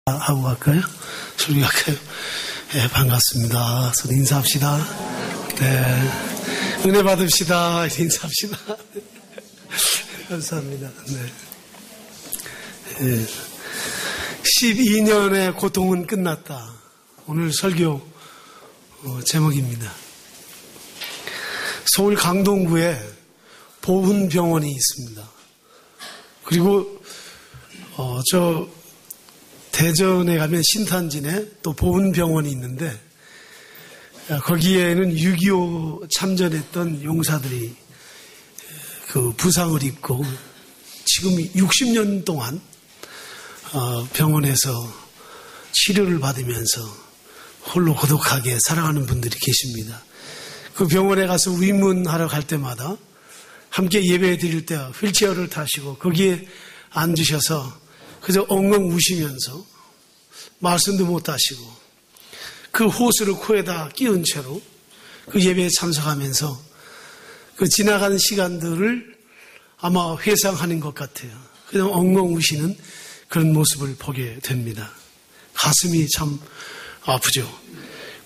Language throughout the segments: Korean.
하고 갈까요? 설교할까요? 네, 반갑습니다. 서로 인사합시다. 네, 은혜 받읍시다. 인사합시다. 감사합니다. 네. 12년의 고통은 끝났다. 오늘 설교 제목입니다. 서울 강동구에 보훈병원이 있습니다. 그리고 대전에 가면 신탄진에 또 보훈병원이 있는데 거기에는 6.25 참전했던 용사들이 그 부상을 입고 지금 60년 동안 병원에서 치료를 받으면서 홀로 고독하게 살아가는 분들이 계십니다. 그 병원에 가서 위문하러 갈 때마다 함께 예배 드릴 때 휠체어를 타시고 거기에 앉으셔서 그저 엉엉 우시면서 말씀도 못 하시고 그 호수를 코에다 끼운 채로 그 예배에 참석하면서 그 지나가는 시간들을 아마 회상하는 것 같아요. 그냥 엉엉 우시는 그런 모습을 보게 됩니다. 가슴이 참 아프죠.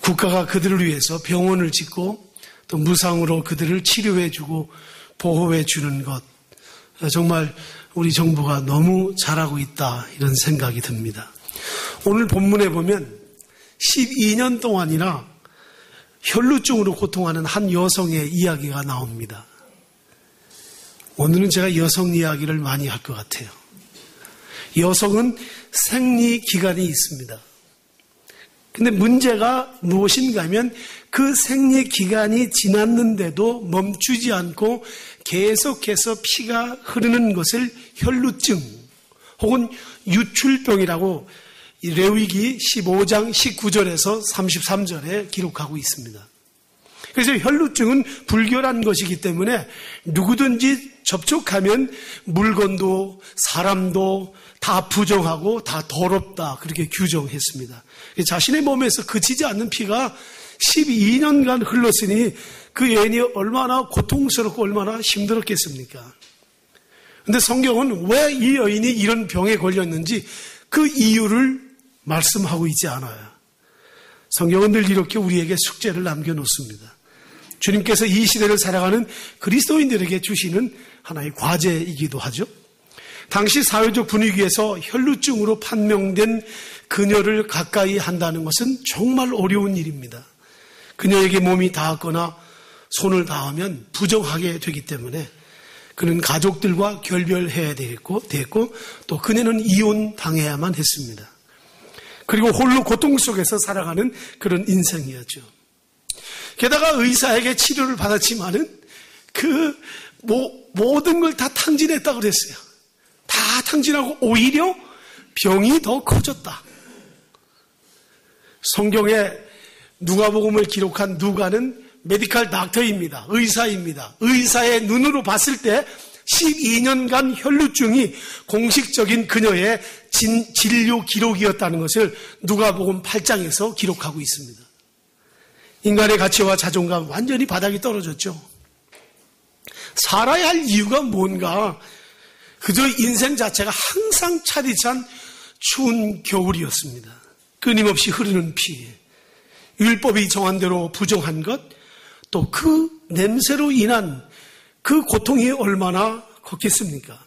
국가가 그들을 위해서 병원을 짓고 또 무상으로 그들을 치료해주고 보호해주는 것, 정말 우리 정부가 너무 잘하고 있다 이런 생각이 듭니다. 오늘 본문에 보면 12년 동안이나 혈루증으로 고통하는 한 여성의 이야기가 나옵니다. 오늘은 제가 여성 이야기를 많이 할 것 같아요. 여성은 생리기간이 있습니다. 근데 문제가 무엇인가 하면 그 생리기간이 지났는데도 멈추지 않고 계속해서 피가 흐르는 것을 혈루증 혹은 유출병이라고 레위기 15장 19절에서 33절에 기록하고 있습니다. 그래서 혈루증은 불결한 것이기 때문에 누구든지 접촉하면 물건도 사람도 다 부정하고 다 더럽다 그렇게 규정했습니다. 자신의 몸에서 그치지 않는 피가 12년간 흘렀으니 그 여인이 얼마나 고통스럽고 얼마나 힘들었겠습니까? 그런데 성경은 왜 이 여인이 이런 병에 걸렸는지 그 이유를 말씀하고 있지 않아요. 성경은 늘 이렇게 우리에게 숙제를 남겨놓습니다. 주님께서 이 시대를 살아가는 그리스도인들에게 주시는 하나의 과제이기도 하죠. 당시 사회적 분위기에서 혈루증으로 판명된 그녀를 가까이 한다는 것은 정말 어려운 일입니다. 그녀에게 몸이 닿았거나 손을 닿으면 부정하게 되기 때문에 그는 가족들과 결별해야 됐고 또 그녀는 이혼당해야만 했습니다. 그리고 홀로 고통 속에서 살아가는 그런 인생이었죠. 게다가 의사에게 치료를 받았지만은 그 모든 걸 다 탕진했다고 그랬어요. 다 탕진하고 오히려 병이 더 커졌다. 성경에 누가복음을 기록한 누가는 메디컬 닥터입니다. 의사입니다. 의사의 눈으로 봤을 때 12년간 혈루증이 공식적인 그녀의 진료 기록이었다는 것을 누가복음 8장에서 기록하고 있습니다. 인간의 가치와 자존감 완전히 바닥이 떨어졌죠. 살아야 할 이유가 뭔가 그저 인생 자체가 항상 차디찬 추운 겨울이었습니다. 끊임없이 흐르는 피, 율법이 정한 대로 부정한 것, 또 그 냄새로 인한 그 고통이 얼마나 컸겠습니까?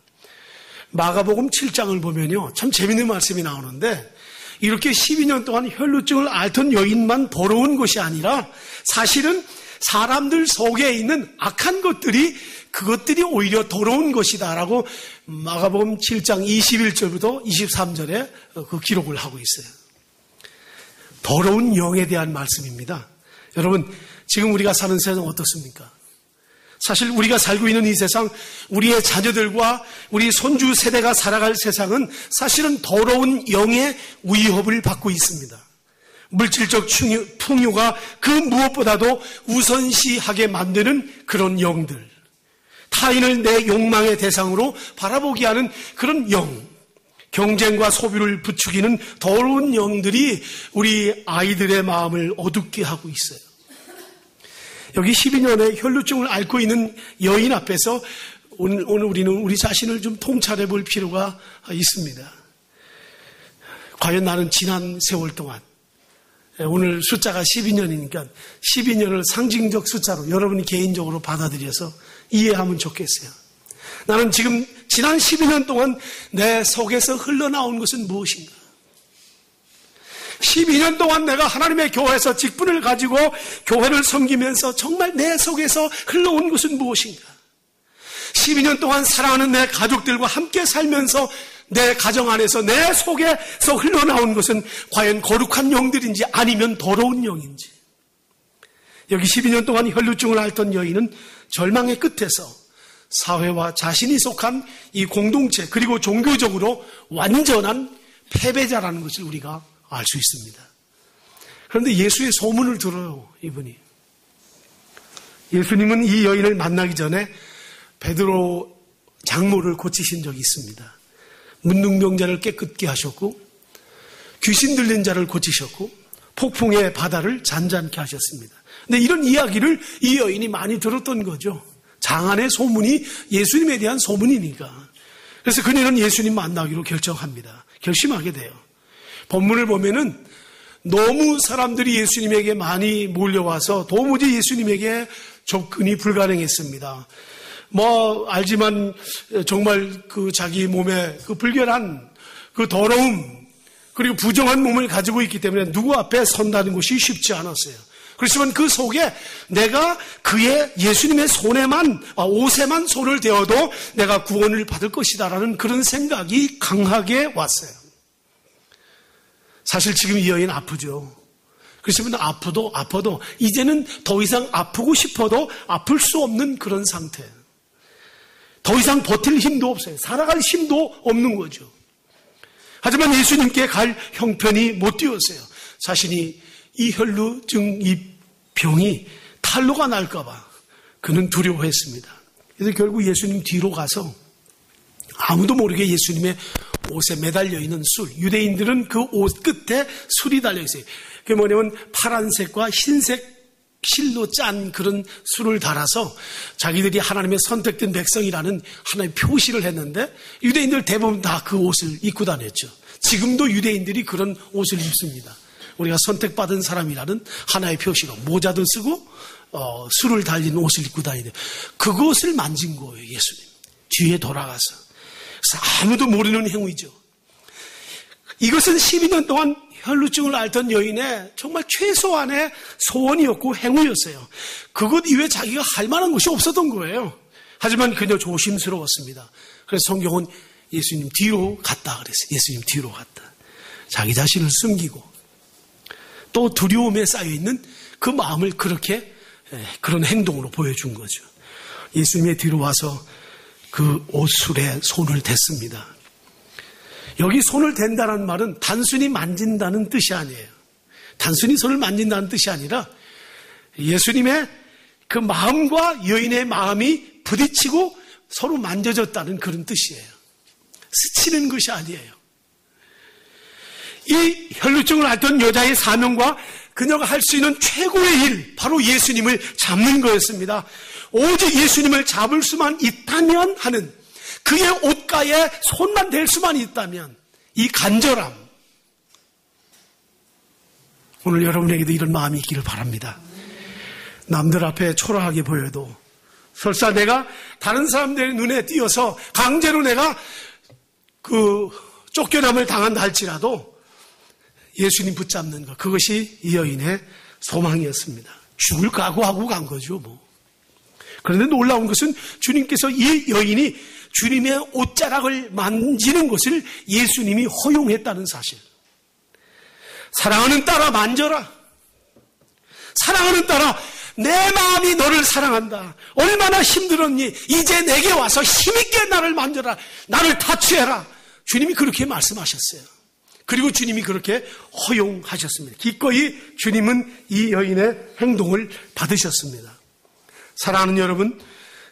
마가복음 7장을 보면요, 참 재밌는 말씀이 나오는데 이렇게 12년 동안 혈루증을 앓던 여인만 더러운 것이 아니라 사실은 사람들 속에 있는 악한 것들이 그것들이 오히려 더러운 것이다라고 마가복음 7장 21절부터 23절에 그 기록을 하고 있어요. 더러운 영에 대한 말씀입니다. 여러분, 지금 우리가 사는 세상 어떻습니까? 사실 우리가 살고 있는 이 세상, 우리의 자녀들과 우리 손주 세대가 살아갈 세상은 사실은 더러운 영의 위협을 받고 있습니다. 물질적 풍요가 그 무엇보다도 우선시하게 만드는 그런 영들, 타인을 내 욕망의 대상으로 바라보게 하는 그런 영, 경쟁과 소비를 부추기는 더러운 영들이 우리 아이들의 마음을 어둡게 하고 있어요. 여기 12년의 혈루증을 앓고 있는 여인 앞에서 오늘 우리는 우리 자신을 좀 통찰해 볼 필요가 있습니다. 과연 나는 지난 세월 동안, 오늘 숫자가 12년이니까 12년을 상징적 숫자로 여러분이 개인적으로 받아들여서 이해하면 좋겠어요. 나는 지금 지난 12년 동안 내 속에서 흘러나온 것은 무엇인가? 12년 동안 내가 하나님의 교회에서 직분을 가지고 교회를 섬기면서 정말 내 속에서 흘러온 것은 무엇인가? 12년 동안 사랑하는 내 가족들과 함께 살면서 내 가정 안에서 내 속에서 흘러나온 것은 과연 거룩한 영들인지 아니면 더러운 영인지. 여기 12년 동안 혈루증을 앓던 여인은 절망의 끝에서 사회와 자신이 속한 이 공동체 그리고 종교적으로 완전한 패배자라는 것을 우리가 알 수 있습니다. 그런데 예수의 소문을 들어요, 이분이. 예수님은 이 여인을 만나기 전에 베드로 장모를 고치신 적이 있습니다. 문둥병자를 깨끗게 하셨고 귀신 들린 자를 고치셨고 폭풍의 바다를 잔잔케 하셨습니다. 근데 이런 이야기를 이 여인이 많이 들었던 거죠. 장안의 소문이 예수님에 대한 소문이니까. 그래서 그녀는 예수님 만나기로 결심하게 돼요. 본문을 보면은 너무 사람들이 예수님에게 많이 몰려와서 도무지 예수님에게 접근이 불가능했습니다. 알지만 정말 그 자기 몸에 그 불결한 그 더러움 그리고 부정한 몸을 가지고 있기 때문에 누구 앞에 선다는 것이 쉽지 않았어요. 그렇지만 그 속에 내가 그의 예수님의 옷에만 손을 대어도 내가 구원을 받을 것이다라는 그런 생각이 강하게 왔어요. 사실 지금 이 여인 아프죠. 그렇지만 아파도 이제는 더 이상 아프고 싶어도 아플 수 없는 그런 상태. 더 이상 버틸 힘도 없어요. 살아갈 힘도 없는 거죠. 하지만 예수님께 갈 형편이 못 뛰었어요. 자신이 이 혈루증 이 병이 탈로가 날까 봐 그는 두려워했습니다. 그래서 결국 예수님 뒤로 가서 아무도 모르게 예수님의 옷에 매달려 있는 술, 유대인들은 그 옷 끝에 술이 달려 있어요. 그게 뭐냐면 파란색과 흰색 실로 짠 그런 술을 달아서 자기들이 하나님의 선택된 백성이라는 하나의 표시를 했는데 유대인들 대부분 다 그 옷을 입고 다녔죠. 지금도 유대인들이 그런 옷을 입습니다. 우리가 선택받은 사람이라는 하나의 표시가 모자도 쓰고 술을 달린 옷을 입고 다니는데 그것을 만진 거예요. 예수님. 뒤에 돌아가서. 그래서 아무도 모르는 행위죠. 이것은 12년 동안 혈루증을 앓던 여인의 정말 최소한의 소원이었고 행위였어요. 그것 이외에 자기가 할 만한 것이 없었던 거예요. 하지만 그녀 조심스러웠습니다. 그래서 성경은 예수님 뒤로 갔다 그랬어요. 예수님 뒤로 갔다. 자기 자신을 숨기고 또 두려움에 쌓여있는 그 마음을 그렇게 그런 행동으로 보여준 거죠. 예수님의 뒤로 와서 그 옷술에 손을 댔습니다. 여기 손을 댄다는 말은 단순히 만진다는 뜻이 아니에요. 단순히 손을 만진다는 뜻이 아니라 예수님의 그 마음과 여인의 마음이 부딪히고 서로 만져졌다는 그런 뜻이에요. 스치는 것이 아니에요. 이 혈루증을 앓던 여자의 사명과 그녀가 할 수 있는 최고의 일, 바로 예수님을 잡는 거였습니다. 오직 예수님을 잡을 수만 있다면 하는 그의 옷가에 손만 댈 수만 있다면 이 간절함, 오늘 여러분에게도 이런 마음이 있기를 바랍니다. 남들 앞에 초라하게 보여도 설사 내가 다른 사람들의 눈에 띄어서 강제로 내가 쫓겨남을 당한다 할지라도 예수님 붙잡는 것, 그것이 이 여인의 소망이었습니다. 죽을 각오하고 간 거죠, 그런데 놀라운 것은 주님께서 이 여인이 주님의 옷자락을 만지는 것을 예수님이 허용했다는 사실. 사랑하는 딸아, 만져라. 사랑하는 딸아, 내 마음이 너를 사랑한다. 얼마나 힘들었니? 이제 내게 와서 힘있게 나를 만져라. 나를 타치해라. 주님이 그렇게 말씀하셨어요. 그리고 주님이 그렇게 허용하셨습니다. 기꺼이 주님은 이 여인의 행동을 받으셨습니다. 사랑하는 여러분,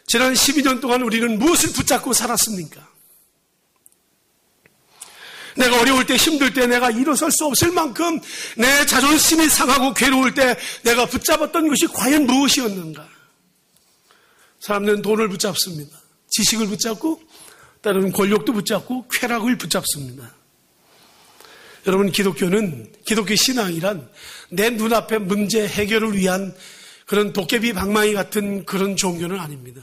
지난 12년 동안 우리는 무엇을 붙잡고 살았습니까? 내가 어려울 때, 힘들 때, 내가 일어설 수 없을 만큼 내 자존심이 상하고 괴로울 때 내가 붙잡았던 것이 과연 무엇이었는가? 사람들은 돈을 붙잡습니다. 지식을 붙잡고, 때로는 권력도 붙잡고, 쾌락을 붙잡습니다. 여러분, 기독교 신앙이란 내 눈앞의 문제 해결을 위한 그런 도깨비 방망이 같은 그런 종교는 아닙니다.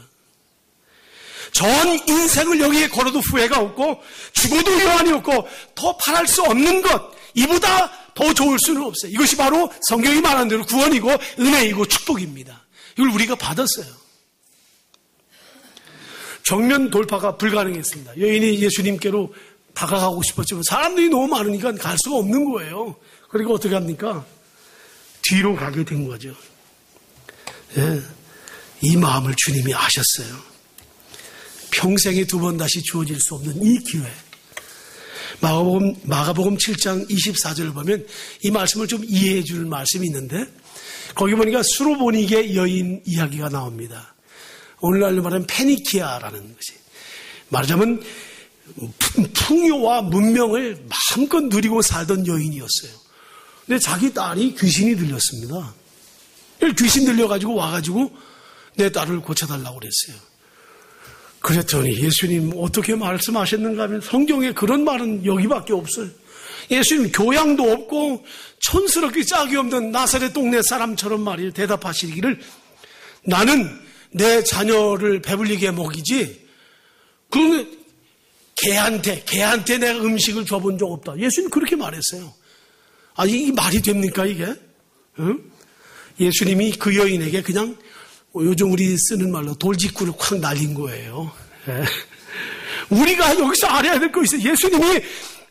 전 인생을 여기에 걸어도 후회가 없고 죽어도 여한이 없고 더 바랄 수 없는 것, 이보다 더 좋을 수는 없어요. 이것이 바로 성경이 말한 대로 구원이고 은혜이고 축복입니다. 이걸 우리가 받았어요. 정면 돌파가 불가능했습니다. 여인이 예수님께로 다가가고 싶었지만 사람들이 너무 많으니까 갈 수가 없는 거예요. 그리고 어떻게 합니까? 뒤로 가게 된 거죠. 예, 이 마음을 주님이 아셨어요. 평생에 두 번 다시 주어질 수 없는 이 기회. 마가복음 7장 24절을 보면 이 말씀을 좀 이해해 줄 말씀이 있는데 거기 보니까 수로보니게 여인 이야기가 나옵니다. 오늘날로 말하면 페니키아라는 것이 말하자면 풍요와 문명을 마음껏 누리고 살던 여인이었어요. 근데 자기 딸이 귀신이 들렸습니다. 귀신 들려가지고 와가지고 내 딸을 고쳐달라고 그랬어요. 그랬더니 예수님 어떻게 말씀하셨는가 하면 성경에 그런 말은 여기밖에 없어요. 예수님 교양도 없고 촌스럽게 짝이 없는 나사렛 동네 사람처럼 말이에요. 대답하시기를 나는 내 자녀를 배불리게 먹이지 그러면 개한테 내가 음식을 줘본 적 없다. 예수님 그렇게 말했어요. 아, 이게 말이 됩니까 이게? 응? 예수님이 그 여인에게 그냥 요즘 우리 쓰는 말로 돌직구를 콱 날린 거예요. 네. 우리가 여기서 알아야 될 거 있어요. 예수님이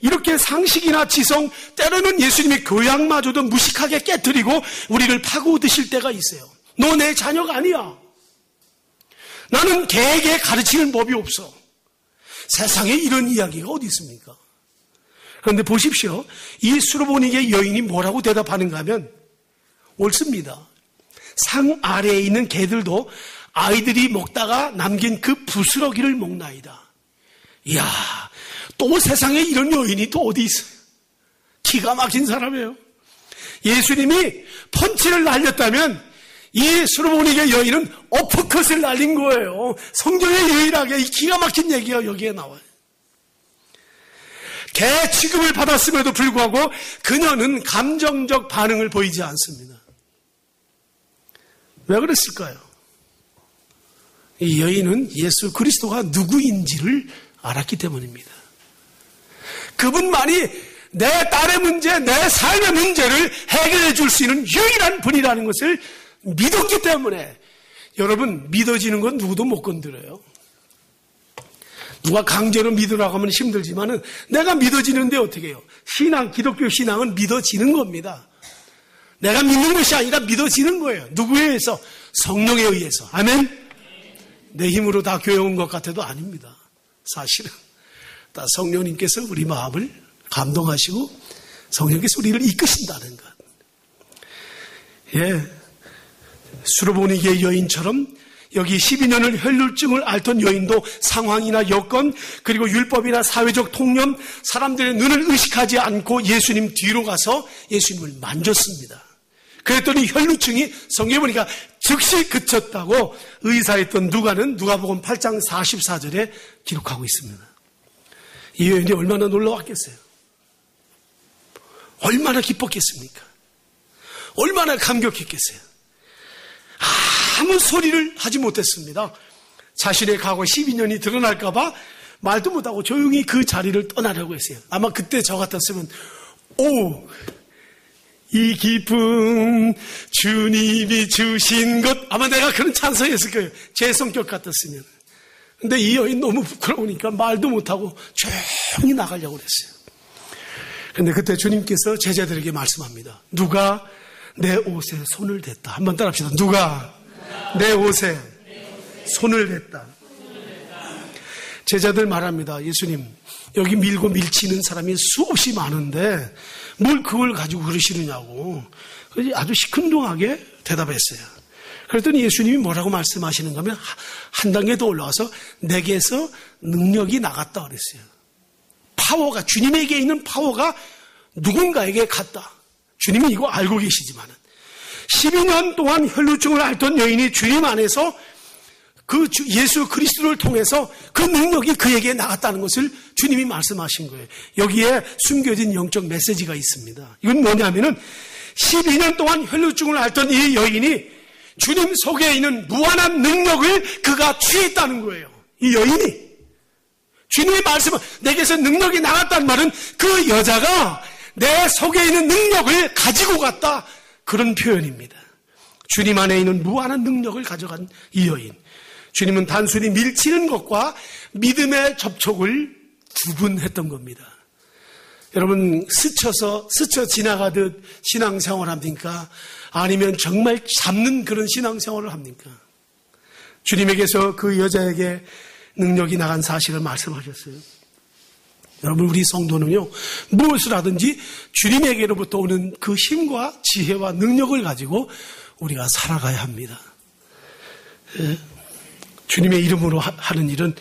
이렇게 상식이나 지성, 때로는 예수님의 교양마저도 무식하게 깨뜨리고 우리를 파고드실 때가 있어요. 너 내 자녀가 아니야. 나는 개에게 가르치는 법이 없어. 세상에 이런 이야기가 어디 있습니까? 그런데 보십시오. 이 수로보니게 여인이 뭐라고 대답하는가 하면 옳습니다. 상 아래에 있는 개들도 아이들이 먹다가 남긴 그 부스러기를 먹나이다. 이야, 또 세상에 이런 여인이 또 어디 있어요? 기가 막힌 사람이에요. 예수님이 펀치를 날렸다면 이 수로보니게 여인은 어퍼컷을 날린 거예요. 성경에 유일하게 이 기가 막힌 얘기가 여기에 나와요. 개 취급을 받았음에도 불구하고 그녀는 감정적 반응을 보이지 않습니다. 왜 그랬을까요? 이 여인은 예수 그리스도가 누구인지를 알았기 때문입니다. 그분만이 내 딸의 문제, 내 삶의 문제를 해결해 줄 수 있는 유일한 분이라는 것을 믿었기 때문에 여러분 믿어지는 건 누구도 못 건드려요. 누가 강제로 믿으라고 하면 힘들지만은 내가 믿어지는데 어떻게 해요? 기독교 신앙은 믿어지는 겁니다. 내가 믿는 것이 아니라 믿어지는 거예요. 누구에 의해서? 성령에 의해서. 아멘? 내 힘으로 다 교회 온 것 같아도 아닙니다. 사실은 다 성령님께서 우리 마음을 감동하시고 성령께서 우리를 이끄신다는 것. 예, 수로보니게 여인처럼 여기 12년을 혈루증을 앓던 여인도 상황이나 여건 그리고 율법이나 사회적 통념 사람들의 눈을 의식하지 않고 예수님 뒤로 가서 예수님을 만졌습니다. 그랬더니 혈루증이 성경에 보니까 즉시 그쳤다고 의사였던 누가복음 8장 44절에 기록하고 있습니다. 이 여인이 얼마나 놀라웠겠어요? 얼마나 기뻤겠습니까? 얼마나 감격했겠어요? 아무 소리를 하지 못했습니다. 자신의 과거 12년이 드러날까봐 말도 못하고 조용히 그 자리를 떠나려고 했어요. 아마 그때 저 같았으면 이 기쁨 주님이 주신 것 아마 내가 그런 찬성했을 거예요. 제 성격 같았으면. 근데 이 여인 너무 부끄러우니까 말도 못하고 조용히 나가려고 그랬어요. 근데 그때 주님께서 제자들에게 말씀합니다. 누가 내 옷에 손을 댔다. 한번 따라합시다. 누가 내 옷에 손을 댔다. 제자들 말합니다. 예수님, 여기 밀고 밀치는 사람이 수없이 많은데 뭘 그걸 가지고 그러시느냐고 아주 시큰둥하게 대답했어요. 그랬더니 예수님이 뭐라고 말씀하시는가 하면 한 단계 더 올라와서 내게서 능력이 나갔다 그랬어요. 파워가, 주님에게 있는 파워가 누군가에게 갔다. 주님이 이거 알고 계시지만은 12년 동안 혈루증을 앓던 여인이 주님 안에서 그 예수 그리스도를 통해서 그 능력이 그에게 나갔다는 것을 주님이 말씀하신 거예요. 여기에 숨겨진 영적 메시지가 있습니다. 이건 뭐냐면은 12년 동안 혈루증을 앓던 이 여인이 주님 속에 있는 무한한 능력을 그가 취했다는 거예요. 이 여인이. 주님의 말씀은 내게서 능력이 나갔다는 말은 그 여자가 내 속에 있는 능력을 가지고 갔다. 그런 표현입니다. 주님 안에 있는 무한한 능력을 가져간 이 여인. 주님은 단순히 밀치는 것과 믿음의 접촉을 구분했던 겁니다. 여러분 스쳐 지나가듯 신앙생활을 합니까? 아니면 정말 잡는 그런 신앙생활을 합니까? 주님에게서 그 여자에게 능력이 나간 사실을 말씀하셨어요. 여러분 우리 성도는요 무엇을 하든지 주님에게로부터 오는 그 힘과 지혜와 능력을 가지고 우리가 살아가야 합니다. 주님의 이름으로 하는 일은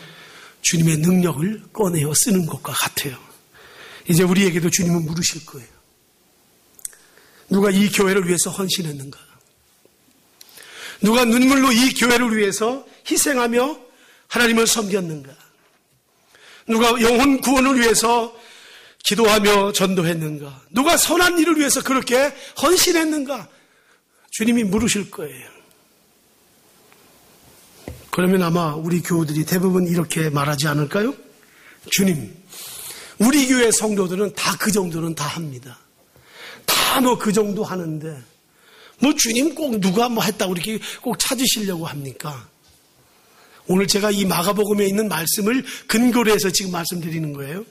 주님의 능력을 꺼내어 쓰는 것과 같아요. 이제 우리에게도 주님은 물으실 거예요. 누가 이 교회를 위해서 헌신했는가? 누가 눈물로 이 교회를 위해서 희생하며 하나님을 섬겼는가? 누가 영혼 구원을 위해서 기도하며 전도했는가? 누가 선한 일을 위해서 그렇게 헌신했는가? 주님이 물으실 거예요. 그러면 아마 우리 교우들이 대부분 이렇게 말하지 않을까요? 주님, 우리 교회 성도들은 다 그 정도는 다 합니다. 다 뭐 그 정도 하는데 뭐 주님 꼭 누가 뭐 했다고 이렇게 꼭 찾으시려고 합니까? 오늘 제가 이 마가복음에 있는 말씀을 근거로 해서 지금 말씀드리는 거예요.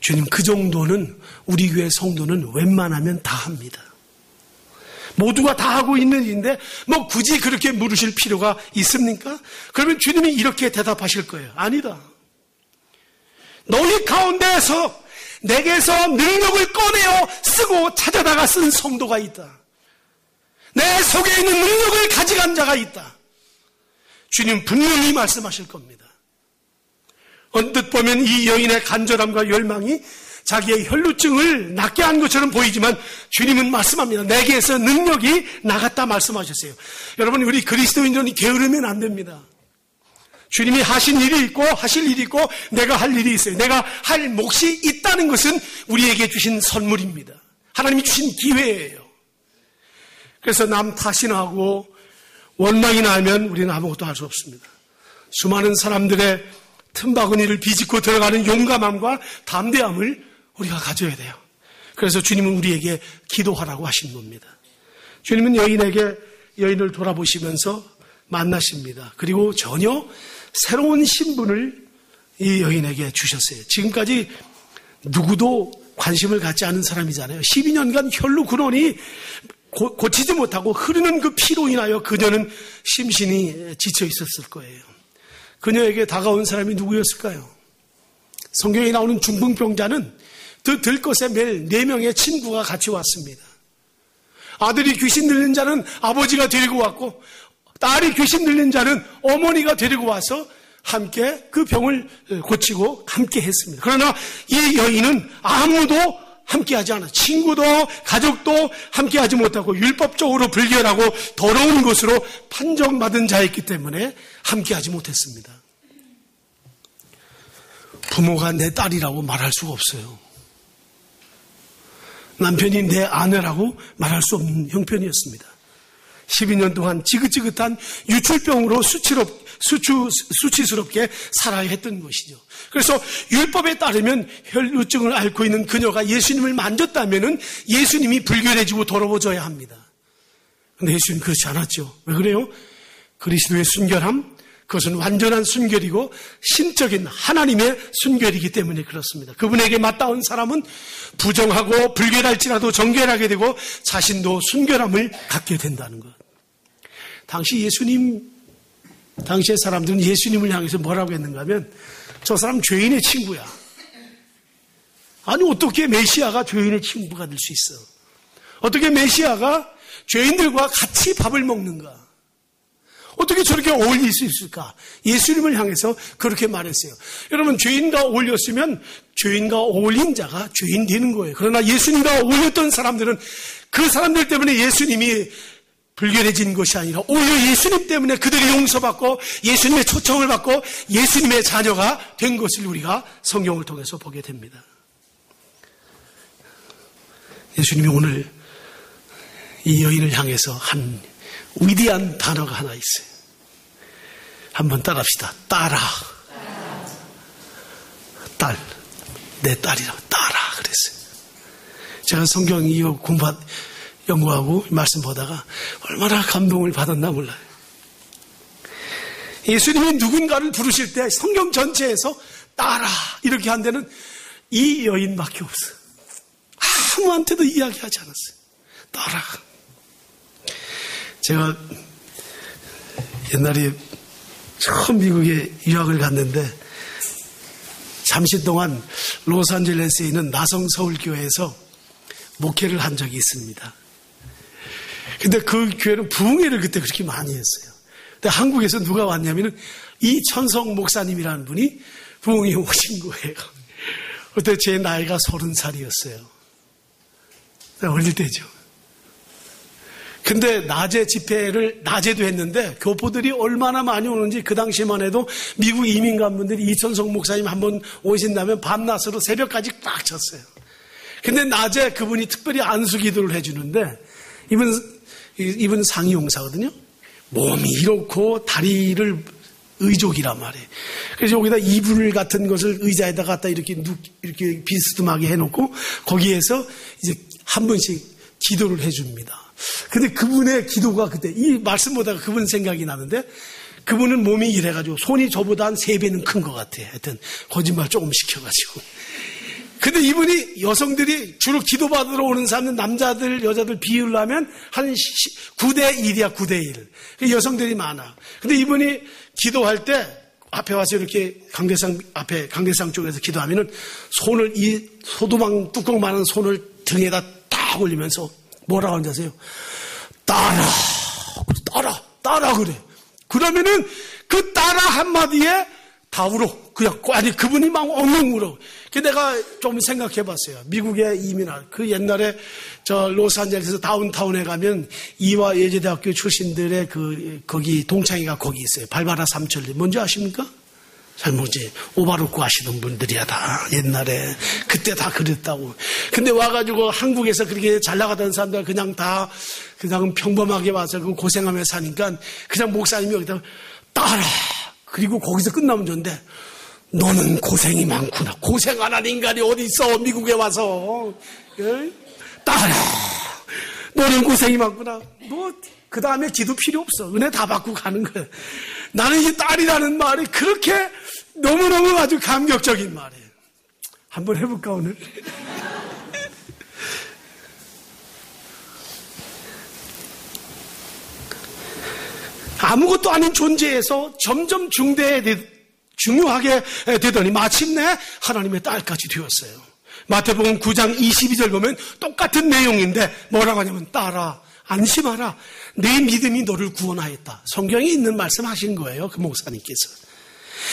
주님 그 정도는 우리 교회 성도는 웬만하면 다 합니다. 모두가 다 하고 있는 일인데 뭐 굳이 그렇게 물으실 필요가 있습니까? 그러면 주님이 이렇게 대답하실 거예요. 아니다. 너희 가운데에서 내게서 능력을 꺼내어 쓰고 찾아다가 쓴 성도가 있다. 내 속에 있는 능력을 가져간 자가 있다. 주님 분명히 말씀하실 겁니다. 언뜻 보면 이 여인의 간절함과 열망이 자기의 혈루증을 낫게 한 것처럼 보이지만 주님은 말씀합니다. 내게서 능력이 나갔다 말씀하셨어요. 여러분 우리 그리스도인들은 게으르면 안 됩니다. 주님이 하신 일이 있고 하실 일이 있고 내가 할 일이 있어요. 내가 할 몫이 있다는 것은 우리에게 주신 선물입니다. 하나님이 주신 기회예요. 그래서 남 탓이나 하고 원망이나 하면 우리는 아무것도 할 수 없습니다. 수많은 사람들의 틈바구니를 비집고 들어가는 용감함과 담대함을 우리가 가져야 돼요. 그래서 주님은 우리에게 기도하라고 하신 겁니다. 주님은 여인을 돌아보시면서 만나십니다. 그리고 전혀 새로운 신분을 이 여인에게 주셨어요. 지금까지 누구도 관심을 갖지 않은 사람이잖아요. 12년간 혈루 근원이 고치지 못하고 흐르는 그 피로 인하여 그녀는 심신이 지쳐 있었을 거예요. 그녀에게 다가온 사람이 누구였을까요? 성경에 나오는 중풍병자는 들것에 매일 4명의 친구가 같이 왔습니다. 아들이 귀신 들린 자는 아버지가 데리고 왔고 딸이 귀신 들린 자는 어머니가 데리고 와서 함께 그 병을 고치고 함께 했습니다. 그러나 이 여인은 아무도 함께하지 않아. 친구도 가족도 함께하지 못하고 율법적으로 불결하고 더러운 것으로 판정받은 자였기 때문에 함께하지 못했습니다. 부모가 내 딸이라고 말할 수가 없어요. 남편이 내 아내라고 말할 수 없는 형편이었습니다. 12년 동안 지긋지긋한 유출병으로 수치스럽게 살아야 했던 것이죠. 그래서 율법에 따르면 혈루증을 앓고 있는 그녀가 예수님을 만졌다면 예수님이 불결해지고 더러워져야 합니다. 그런데 예수님 그렇지 않았죠. 왜 그래요? 그리스도의 순결함, 그것은 완전한 순결이고 신적인 하나님의 순결이기 때문에 그렇습니다. 그분에게 맞닿은 사람은 부정하고 불결할지라도 정결하게 되고 자신도 순결함을 갖게 된다는 것. 당시의 사람들은 예수님을 향해서 뭐라고 했는가 하면 저 사람 죄인의 친구야. 아니 어떻게 메시아가 죄인의 친구가 될 수 있어? 어떻게 메시아가 죄인들과 같이 밥을 먹는가? 어떻게 저렇게 어울릴 수 있을까? 예수님을 향해서 그렇게 말했어요. 여러분 죄인과 어울렸으면 죄인과 어울린 자가 죄인 되는 거예요. 그러나 예수님과 어울렸던 사람들은 그 사람들 때문에 예수님이 불결해진 것이 아니라 오히려 예수님 때문에 그들이 용서받고 예수님의 초청을 받고 예수님의 자녀가 된 것을 우리가 성경을 통해서 보게 됩니다. 예수님이 오늘 이 여인을 향해서 한 위대한 단어가 하나 있어요. 한번 따라합시다. 딸아. 딸. 내 딸이라 딸아 그랬어요. 제가 성경 이후 연구하고 말씀 보다가 얼마나 감동을 받았나 몰라요. 예수님이 누군가를 부르실 때 성경 전체에서 딸아 이렇게 한 데는 이 여인밖에 없어요. 아무한테도 이야기하지 않았어요. 딸아. 제가 옛날에 처음 미국에 유학을 갔는데 잠시 동안 로스앤젤레스에 있는 나성서울교회에서 목회를 한 적이 있습니다. 근데 그 교회는 부흥회를 그때 그렇게 많이 했어요. 근데 한국에서 누가 왔냐면은 이천성 목사님이라는 분이 부흥회에 오신 거예요. 그때 제 나이가 30살이었어요. 어릴 때죠. 근데 낮에 집회를 낮에도 했는데 교포들이 얼마나 많이 오는지 그 당시만 해도 미국 이민간분들이 이천성 목사님 한번 오신다면 밤낮으로 새벽까지 꽉 찼어요. 근데 낮에 그분이 특별히 안수기도를 해주는데 이분 상이용사거든요. 몸이 이렇고 다리를 의족이란 말이에요. 그래서 여기다 이불 같은 것을 의자에다 갖다 이렇게 비스듬하게 해놓고 거기에서 이제 한 번씩 기도를 해줍니다. 근데 그분의 기도가 그때 이 말씀 보다가 그분 생각이 나는데 그분은 몸이 이래가지고 손이 저보다 한 3배는 큰 것 같아요. 하여튼 거짓말 조금 시켜가지고. 근데 이분이 여성들이 주로 기도받으러 오는 사람은 남자들 여자들 비율로 하면 한 9대1이야 9대1. 여성들이 많아. 근데 이분이 기도할 때 앞에 와서 이렇게 강대상 쪽에서 기도하면은 손을 이 소두망 뚜껑만한 손을 등에다 딱 올리면서 뭐라고 하는지 아세요? 따라 그래. 그러면은 그 따라 한마디에 다 울어. 그냥 아니 그분이 막 엉엉 울어. 그 내가 좀 생각해 봤어요. 미국에 이민할 그 옛날에 저 로스앤젤레스 다운타운에 가면 이화 예제대학교 출신들의 거기 동창회가 거기 있어요. 발바라 삼천리. 뭔지 아십니까? 잘 모르지. 오바로크 하시던 분들이야 다 옛날에 그때 다 그랬다고. 근데 와가지고 한국에서 그렇게 잘 나가던 사람들 그냥 평범하게 와서 고생하며 사니까 그냥 목사님이 여기다 따라. 그리고 거기서 끝나면 좋은데 너는 고생이 많구나. 고생 안 하는 인간이 어디 있어 미국에 와서. 따라. 너는 고생이 많구나. 너 그 다음에 기도 필요 없어. 은혜 다 받고 가는 거야. 나는 이 딸이라는 말이 그렇게 너무너무 아주 감격적인 말이에요. 한번 해볼까 오늘? 아무것도 아닌 존재에서 점점 중요하게 되더니 마침내 하나님의 딸까지 되었어요. 마태복음 9장 22절 보면 똑같은 내용인데 뭐라고 하냐면 딸아 안심하라. 내 믿음이 너를 구원하였다. 성경에 있는 말씀 하신 거예요. 그 목사님께서.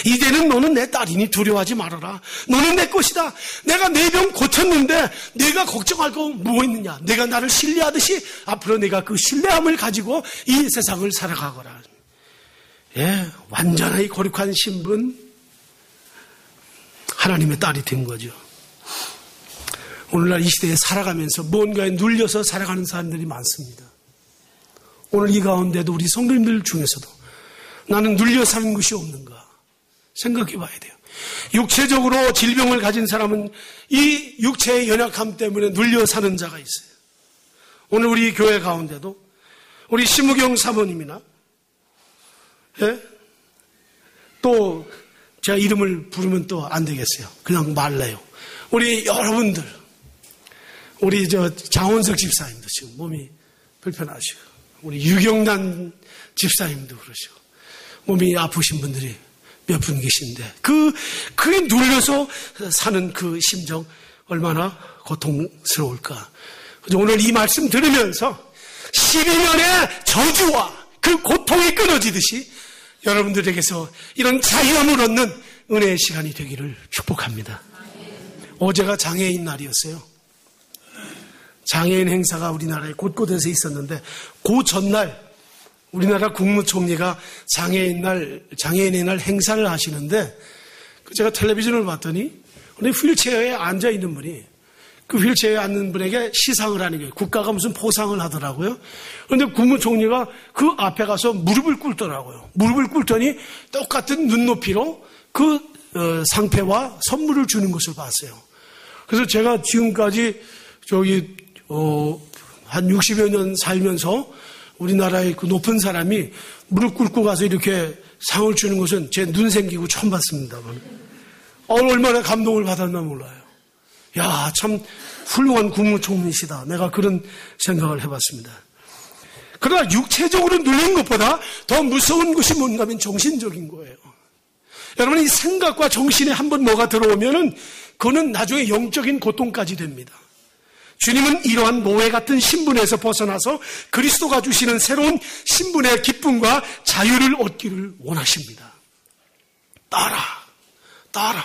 이제는 너는 내 딸이니 두려워하지 말아라. 너는 내 것이다. 내가 내 병 고쳤는데 내가 걱정할 거 뭐 있느냐. 내가 나를 신뢰하듯이 앞으로 내가 그 신뢰함을 가지고 이 세상을 살아가거라. 예, 완전히 거룩한 신분 하나님의 딸이 된 거죠. 오늘날 이 시대에 살아가면서 뭔가에 눌려서 살아가는 사람들이 많습니다. 오늘 이 가운데도 우리 성도님들 중에서도 나는 눌려 사는 것이 없는가 생각해 봐야 돼요. 육체적으로 질병을 가진 사람은 이 육체의 연약함 때문에 눌려 사는 자가 있어요. 오늘 우리 교회 가운데도 우리 심우경 사모님이나 또 제가 이름을 부르면 또 안 되겠어요. 그냥 말래요. 우리 여러분들 우리 장원석 집사님도 지금 몸이 불편하시고 우리 유경란 집사님도 그러시고 몸이 아프신 분들이 몇 분 계신데 그게 눌려서 사는 그 심정 얼마나 고통스러울까. 오늘 이 말씀 들으면서 12년의 저주와 그 고통이 끊어지듯이 여러분들에게서 이런 자유함을 얻는 은혜의 시간이 되기를 축복합니다. 어제가 장애인 날이었어요. 장애인 행사가 우리나라에 곳곳에서 있었는데 그 전날 우리나라 국무총리가 장애인의 날 행사를 하시는데 제가 텔레비전을 봤더니 휠체어에 앉아 있는 분이 그 휠체어에 앉는 분에게 시상을 하는 거예요. 국가가 무슨 포상을 하더라고요. 그런데 국무총리가 그 앞에 가서 무릎을 꿇더라고요. 무릎을 꿇더니 똑같은 눈높이로 그 상패와 선물을 주는 것을 봤어요. 그래서 제가 지금까지 한 60여 년 살면서 우리나라의 그 높은 사람이 무릎 꿇고 가서 이렇게 상을 주는 것은 제 눈 생기고 처음 봤습니다. 얼마나 감동을 받았나 몰라요. 야, 참 훌륭한 국무총리시다. 내가 그런 생각을 해봤습니다. 그러나 육체적으로 눌린 것보다 더 무서운 것이 뭔가 하면 정신적인 거예요. 여러분, 이 생각과 정신에 한번 뭐가 들어오면은 그거는 나중에 영적인 고통까지 됩니다. 주님은 이러한 노예 같은 신분에서 벗어나서 그리스도가 주시는 새로운 신분의 기쁨과 자유를 얻기를 원하십니다. 따라.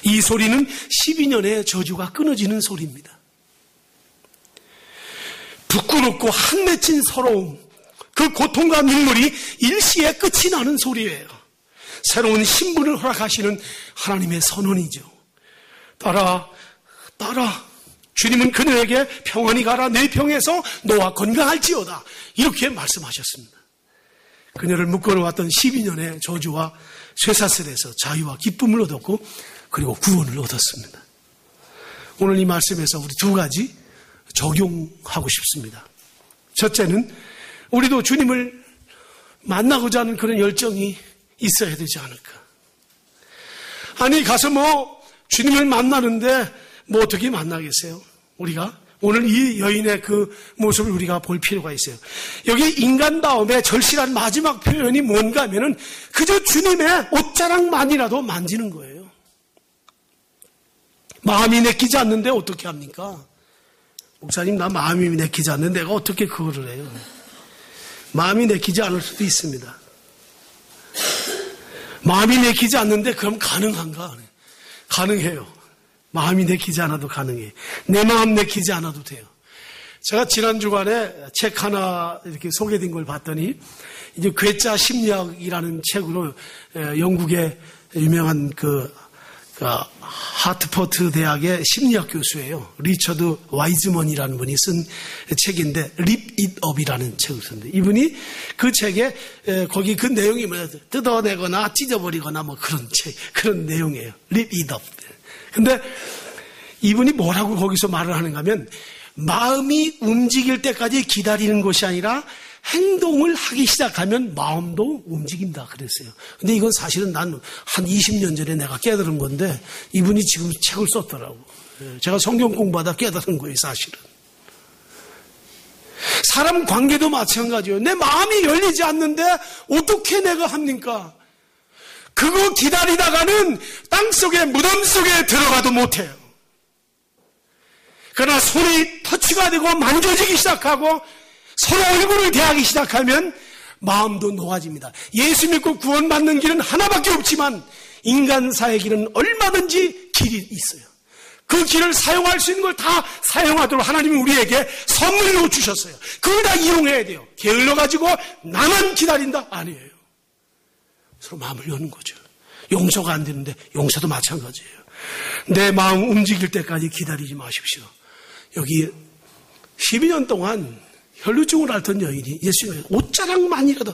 이 소리는 12년의 저주가 끊어지는 소리입니다. 부끄럽고 한맺힌 서러움, 그 고통과 눈물이 일시에 끝이 나는 소리예요. 새로운 신분을 허락하시는 하나님의 선언이죠. 따라. 주님은 그녀에게 평안히 가라. 내 병에서 너와 건강할지어다. 이렇게 말씀하셨습니다. 그녀를 묶어놓았던 12년의 저주와 쇠사슬에서 자유와 기쁨을 얻었고 그리고 구원을 얻었습니다. 오늘 이 말씀에서 우리 두 가지 적용하고 싶습니다. 첫째는 우리도 주님을 만나고자 하는 그런 열정이 있어야 되지 않을까. 아니 가서 주님을 만나는데 어떻게 만나겠어요? 우리가 오늘 이 여인의 그 모습을 우리가 볼 필요가 있어요. 여기 인간다움의 절실한 마지막 표현이 뭔가 하면은 그저 주님의 옷자락만이라도 만지는 거예요. 마음이 내키지 않는데 어떻게 합니까? 목사님, 나 마음이 내키지 않는데 내가 어떻게 그거를 해요? 마음이 내키지 않을 수도 있습니다. 마음이 내키지 않는데 그럼 가능한가? 가능해요. 마음이 내키지 않아도 가능해요. 내 마음 내키지 않아도 돼요. 제가 지난 주간에 책 하나 이렇게 소개된 걸 봤더니 이제 괴짜 심리학이라는 책으로 영국의 유명한 하트포트 대학의 심리학 교수예요. 리처드 와이즈먼이라는 분이 쓴 책인데 Rip It Up이라는 책을 썼는데 이분이 그 책에 거기 그 내용이 뜯어내거나 찢어버리거나 그런 내용이에요. Rip It Up. 근데 이분이 뭐라고 거기서 말을 하는가 하면 마음이 움직일 때까지 기다리는 것이 아니라 행동을 하기 시작하면 마음도 움직인다 그랬어요. 근데 이건 사실은 난 한 20년 전에 내가 깨달은 건데 이분이 지금 책을 썼더라고. 제가 성경 공부하다 깨달은 거예요, 사실은. 사람 관계도 마찬가지예요. 내 마음이 열리지 않는데 어떻게 내가 합니까? 그거 기다리다가는 땅속에 무덤 속에 들어가도 못해요. 그러나 손이 터치가 되고 만져지기 시작하고 서로 얼굴을 대하기 시작하면 마음도 놓아집니다. 예수 믿고 구원받는 길은 하나밖에 없지만 인간사의 길은 얼마든지 길이 있어요. 그 길을 사용할 수 있는 걸 다 사용하도록 하나님이 우리에게 선물로 주셨어요. 그걸 다 이용해야 돼요. 게을러가지고 나만 기다린다? 아니에요. 서로 마음을 여는 거죠. 용서가 안 되는데 용서도 마찬가지예요. 내 마음 움직일 때까지 기다리지 마십시오. 여기 12년 동안 혈루증을 앓던 여인이 예수님의 옷자락만이라도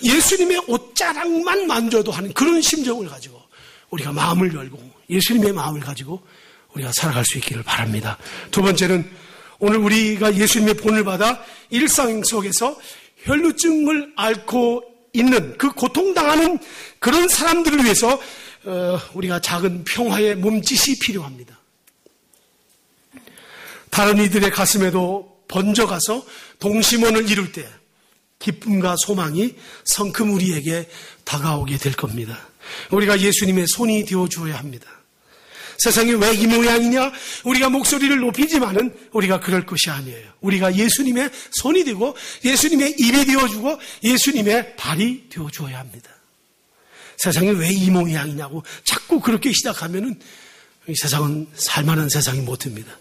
예수님의 옷자락만 만져도 하는 그런 심정을 가지고 우리가 마음을 열고 예수님의 마음을 가지고 우리가 살아갈 수 있기를 바랍니다. 두 번째는 오늘 우리가 예수님의 본을 받아 일상 속에서 혈루증을 앓고 있는 그 고통당하는 그런 사람들을 위해서 우리가 작은 평화의 몸짓이 필요합니다. 다른 이들의 가슴에도 번져가서 동심원을 이룰 때 기쁨과 소망이 성큼 우리에게 다가오게 될 겁니다. 우리가 예수님의 손이 되어주어야 합니다. 세상이 왜 이 모양이냐? 우리가 목소리를 높이지만은 우리가 그럴 것이 아니에요. 우리가 예수님의 손이 되고 예수님의 입이 되어주고 예수님의 발이 되어주어야 합니다. 세상이 왜 이 모양이냐고 자꾸 그렇게 시작하면은 이 세상은 살만한 세상이 못 됩니다.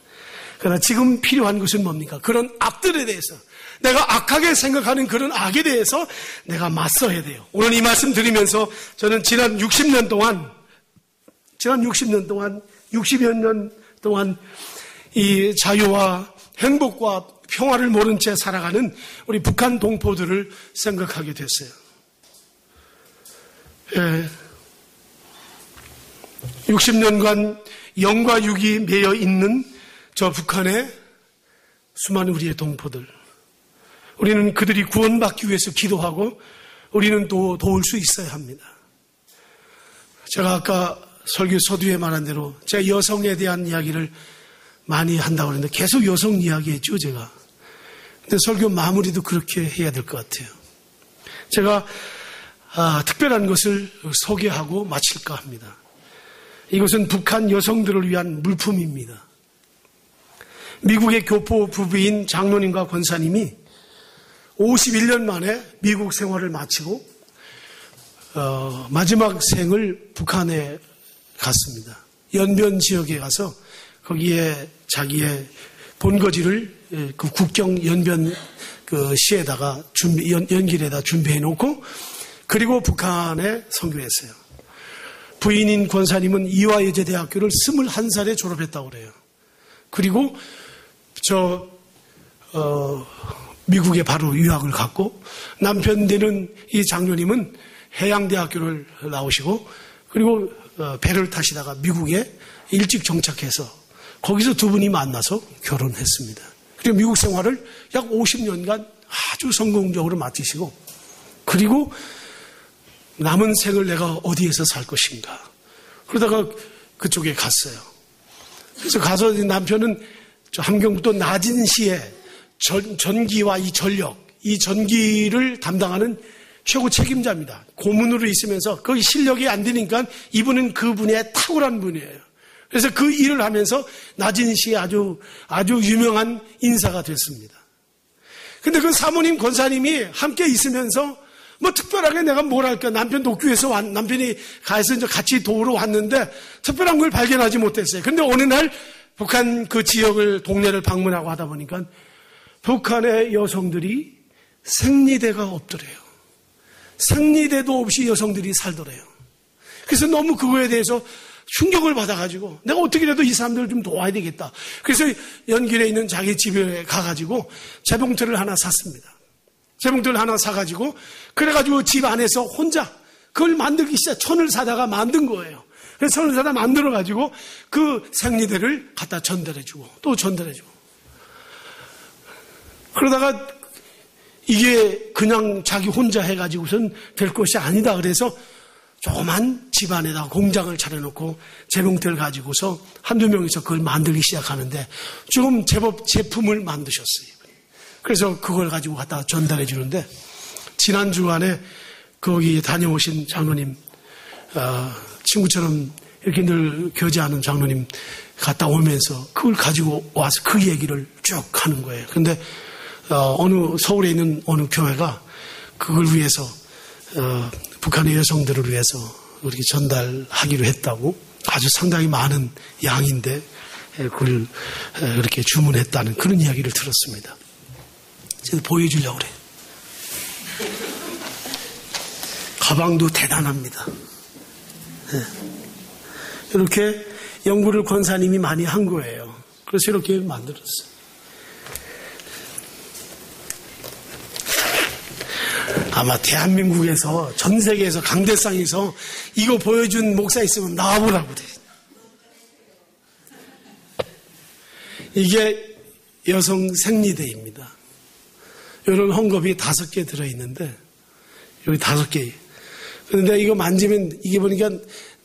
그러나 지금 필요한 것은 뭡니까? 그런 악들에 대해서, 내가 악하게 생각하는 그런 악에 대해서 내가 맞서야 돼요. 오늘 이 말씀 드리면서 저는 지난 60년 동안 60여 년 동안 이 자유와 행복과 평화를 모른 채 살아가는 우리 북한 동포들을 생각하게 됐어요. 60년간 영과 육이 매여 있는 저 북한의 수많은 우리의 동포들, 우리는 그들이 구원받기 위해서 기도하고 우리는 또 도울 수 있어야 합니다. 제가 아까 설교 서두에 말한 대로 제가 여성에 대한 이야기를 많이 한다고 그랬는데 계속 여성 이야기했죠, 제가. 근데 설교 마무리도 그렇게 해야 될 것 같아요. 제가 특별한 것을 소개하고 마칠까 합니다. 이것은 북한 여성들을 위한 물품입니다. 미국의 교포 부부인 장로님과 권사님이 51년 만에 미국 생활을 마치고 마지막 생을 북한에 갔습니다. 연변 지역에 가서 거기에 자기의 본거지를 그 국경 연변 그 시에다가 연길에다 준비해 놓고 그리고 북한에 선교했어요. 부인인 권사님은 이화여자대학교를 21살에 졸업했다고 그래요. 그리고 미국에 바로 유학을 갔고 남편 되는 이 장로님은 해양대학교를 나오시고 그리고 배를 타시다가 미국에 일찍 정착해서 거기서 두 분이 만나서 결혼했습니다. 그리고 미국 생활을 약 50년간 아주 성공적으로 마치시고 그리고 남은 생을 내가 어디에서 살 것인가 그러다가 그쪽에 갔어요. 그래서 가서 남편은 함경북도 나진시에 전기와 이 전력, 이 전기를 담당하는 최고 책임자입니다. 고문으로 있으면서 거기 실력이 안 되니까 이분은 그분의 탁월한 분이에요. 그래서 그 일을 하면서 나진시에 아주 유명한 인사가 됐습니다. 근데 그 사모님, 권사님이 함께 있으면서 뭐 특별하게 내가 뭘 할까? 남편 독교에서 남편이 가서 이제 같이 도우러 왔는데 특별한 걸 발견하지 못했어요. 근데 어느 날 북한 그 지역을, 동네를 방문하고 하다 보니까 북한의 여성들이 생리대가 없더래요. 생리대도 없이 여성들이 살더래요. 그래서 너무 그거에 대해서 충격을 받아가지고 내가 어떻게라도 이 사람들을 좀 도와야 되겠다. 그래서 연길에 있는 자기 집에 가가지고 재봉틀을 하나 샀습니다. 재봉틀을 하나 사가지고 그래가지고 집 안에서 혼자 그걸 만들기 시작 천을 사다가 만든 거예요. 그래서 천을 사다 만들어가지고 그 생리대를 갖다 전달해주고 또 전달해주고 그러다가 이게 그냥 자기 혼자 해가지고선 될 것이 아니다. 그래서 조그만 집 안에다 공장을 차려놓고 재봉틀을 가지고서 한두 명이서 그걸 만들기 시작하는데 지금 제법 제품을 만드셨어요. 그래서 그걸 가지고 갖다 전달해 주는데 지난 주간에 거기 다녀오신 장로님, 친구처럼 이렇게 늘 교제하는 장로님 갔다 오면서 그걸 가지고 와서 그 얘기를 쭉 하는 거예요. 근데 서울에 있는 어느 교회가 그걸 위해서 북한의 여성들을 위해서 이렇게 전달하기로 했다고 아주 상당히 많은 양인데 그걸 이렇게 주문했다는 그런 이야기를 들었습니다. 제가 보여주려고 그래요. 가방도 대단합니다. 네. 이렇게 연구를 권사님이 많이 한 거예요. 그래서 이렇게 만들었어요. 아마 대한민국에서 전 세계에서 강대상에서 이거 보여준 목사 있으면 나와보라고 그래. 이게 여성 생리대입니다. 이런 헝겊이 5개 들어있는데 여기 5개. 그런데 이거 만지면 이게 보니까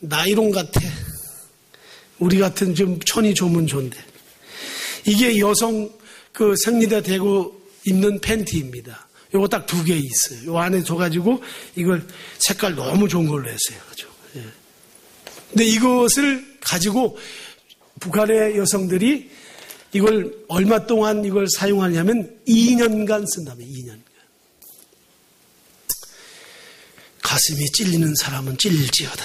나이론 같아. 우리 같은 좀 천이 좋으면 좋은데 이게 여성 그 생리대 대고 입는 팬티입니다. 요거 딱 2개 있어요. 요 안에 줘가지고 이걸 색깔 너무 좋은 걸로 했어요. 그죠? 예. 근데 이것을 가지고 북한의 여성들이 이걸 얼마 동안 이걸 사용하냐면 2년간 쓴다며 2년간. 가슴이 찔리는 사람은 찔릴지어다.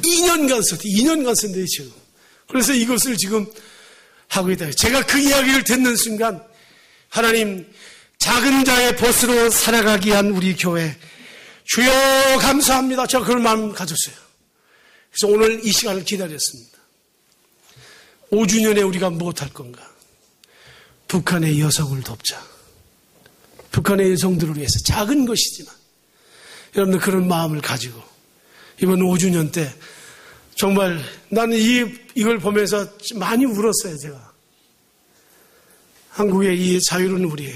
2년간 썼대. 2년간 쓴대 지금. 그래서 이것을 지금 하고 있다. 제가 그 이야기를 듣는 순간 하나님 작은 자의 보스로 살아가기 위한 우리 교회 주여 감사합니다. 제가 그런 마음 가졌어요. 그래서 오늘 이 시간을 기다렸습니다. 5주년에 우리가 무엇할 건가? 북한의 여성을 돕자. 북한의 여성들을 위해서 작은 것이지만 여러분들 그런 마음을 가지고 이번 5주년 때 정말 나는 이걸 보면서 많이 울었어요. 제가 한국의 이 자유로운 우리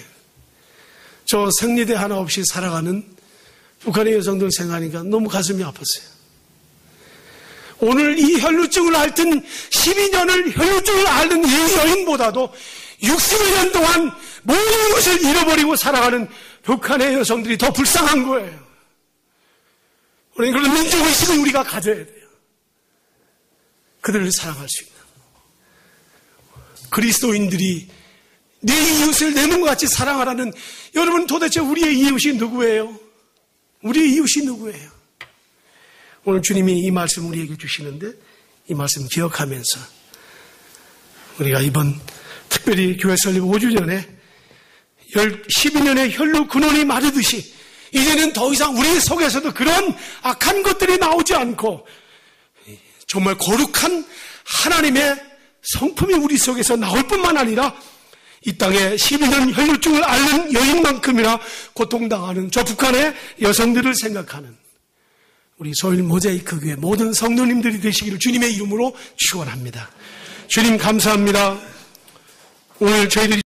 저 생리대 하나 없이 살아가는 북한의 여성들 생각하니까 너무 가슴이 아팠어요. 오늘 이 혈루증을 앓던 12년을 혈루증을 앓는 이 여인보다도 60여 년 동안 모든 것을 잃어버리고 살아가는 북한의 여성들이 더 불쌍한 거예요. 우리 그런 민족의식을 우리가 가져야 돼요. 그들을 사랑할 수 있는 그리스도인들이 내 이웃을 내 몸과 같이 사랑하라는 여러분 도대체 우리의 이웃이 누구예요? 우리의 이웃이 누구예요? 오늘 주님이 이 말씀 우리에게 주시는데 이 말씀 기억하면서 우리가 이번 특별히 교회 설립 5주년에 12년의 혈루 근원이 마르듯이 이제는 더 이상 우리 속에서도 그런 악한 것들이 나오지 않고 정말 거룩한 하나님의 성품이 우리 속에서 나올 뿐만 아니라 이 땅에 12년 혈루증을 앓는 여인만큼이나 고통당하는 저 북한의 여성들을 생각하는 우리 소일 모자이크 교회 모든 성도님들이 되시기를 주님의 이름으로 축원합니다. 주님 감사합니다. 오늘 저희들이